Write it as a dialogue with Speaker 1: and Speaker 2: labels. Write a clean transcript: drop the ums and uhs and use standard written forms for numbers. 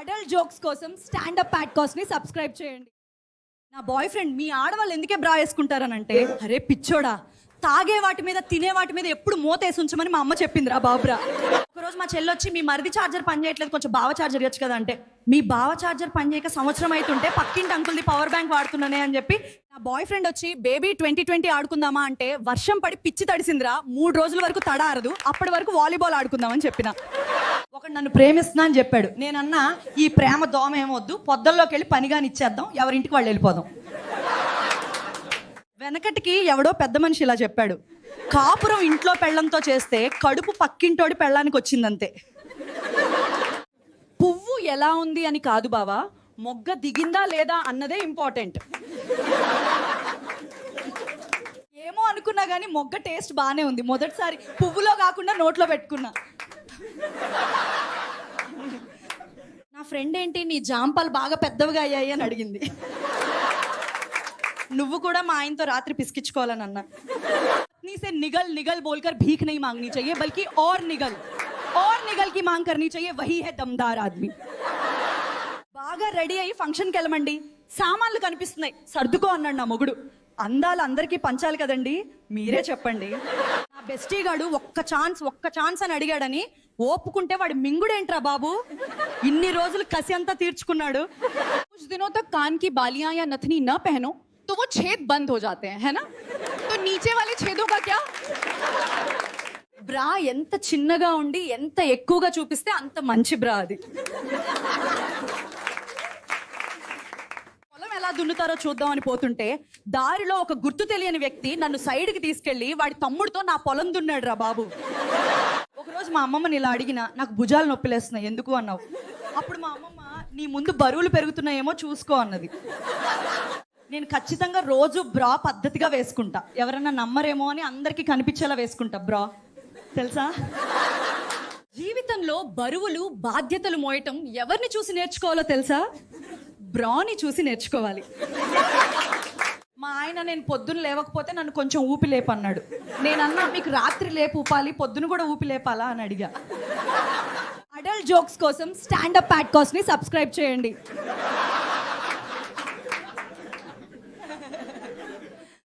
Speaker 1: Adult jokes కోసం stand up ప్యాడ్కాస్ట్ ని subscribe చేయండి. నా బాయ్ ఫ్రెండ్ మీ ఆడవాళ్ళు ఎందుకే బ్రా వేసుకుంటారనంటే, అరే పిచ్చోడా, తాగే వాటి మీద తినే వాటి మీద ఎప్పుడు మూతేసి ఉంచమని మా అమ్మ చెప్పిందిరా బాబురా. ఒకరోజు మా చెల్లొచ్చి మీ మరిది ఛార్జర్ పని చేయట్లేదు, కొంచెం బావ ఛార్జర్ ఇవ్వచ్చు కదా అంటే, మీ బావ ఛార్జర్ పని చేయక సంవత్సరం అవుతుంటే పక్కింటి అంకుల్ది పవర్ బ్యాంక్ వాడుతున్నానే అని చెప్పి నా బాయ్ ఫ్రెండ్ వచ్చి బేబీ 2020 ఆడుకుందామా అంటే వర్షం పడి పిచ్చి తడిసిందిరా, 3 రోజుల వరకు తడారదు, అప్పటి వరకు వాలీబాల్ ఆడుకుందామని చెప్పిన. ఒకడు నన్ను ప్రేమిస్తున్నా అని చెప్పాడు. నేనన్నా ఈ ప్రేమ దోమ ఏమొద్దు, పొద్దల్లోకి వెళ్ళి పనిగాని ఇచ్చేద్దాం, ఎవరింటికి వాళ్ళు వెళ్ళిపోదాం. వెనకటికి ఎవడో పెద్ద మనిషి ఇలా చెప్పాడు, కాపురం ఇంట్లో పెళ్ళంతో చేస్తే కడుపు పక్కింటోడి పెళ్ళానికి వచ్చిందంతే. పువ్వు ఎలా ఉంది అని కాదు బావా, మొగ్గ దిగిందా లేదా అన్నదే ఇంపార్టెంట్. ఏమో అనుకున్నా కానీ మొగ్గ టేస్ట్ బాగానే ఉంది. మొదటిసారి పువ్వులో కాకుండా నోట్లో పెట్టుకున్నా. నా ఫ్రెండ్ ఏంటి నీ జాంపాలు బాగా పెద్దవిగా అయ్యాయి అని అడిగింది. నువ్వు కూడా మా ఆయనతో రాత్రి పిసికించుకోవాలని అన్నా. से निगल निगल बोलकर भीख नहीं मांगनी चाहिए, बल्कि और निगल की मांग करनी चाहिए, वही है दमदार आदमी. బాగా రెడీ అయ్యి ఫంక్షన్కి వెళ్ళమండి, సామాన్లు కనిపిస్తున్నాయి, సర్దుకో అన్నాడు నా మొగుడు. అందాలు అందరికీ పంచాలి కదండి, మీరే చెప్పండి. నా బెస్టీ గాడు ఒక్క ఛాన్స్ అని అడిగాడని ఓపుకుంటే వాడి మింగుడేంట్రా బాబు, ఇన్ని రోజులు కసి అంతా తీర్చుకున్నాడు.
Speaker 2: कुछ दिनों तक कान की बालियां या नथनी न पहनो तो वो छेद बंद हो जाते हैं, है ना? तो नीचे वाले छेदों का क्या?
Speaker 1: బ్రా ఎంత చిన్నగా ఉండి ఎంత ఎక్కువగా చూపిస్తే అంత మంచి బ్రా అది. పొలం ఎలా దున్నుతారో చూద్దామని పోతుంటే దారిలో ఒక గుర్తు తెలియని వ్యక్తి నన్ను సైడ్కి తీసుకెళ్లి వాడి తమ్ముడితో నా పొలం దున్నాడు రా బాబు. ఒకరోజు మా అమ్మమ్మని ఇలా అడిగిన, నాకు భుజాలు నొప్పిలేస్తున్నాయి ఎందుకు అన్నావు. అప్పుడు మా అమ్మమ్మ, నీ ముందు బరువులు పెరుగుతున్నాయేమో చూసుకో అన్నది. నేను ఖచ్చితంగా రోజు బ్రా పద్ధతిగా వేసుకుంటా, ఎవరన్నా నమ్మరేమో అని అందరికీ కనిపించేలా వేసుకుంటా బ్రా, తెలుసా. జీవితంలో బరువులు బాధ్యతలు మోయటం ఎవరిని చూసి నేర్చుకోవాలో తెలుసా, బ్రాని చూసి నేర్చుకోవాలి. మా ఆయన నేను పొద్దున లేవకపోతే నన్ను కొంచెం ఊపి లేపన్నాడు. నేనన్నా మీకు రాత్రి లేపు ఊపాలి, పొద్దున కూడా ఊపి లేపాలా అని అడిగా. అడల్ట్ జోక్స్ కోసం స్టాండప్ ప్యాడ్కాస్ట్ ని సబ్స్క్రైబ్ చేయండి.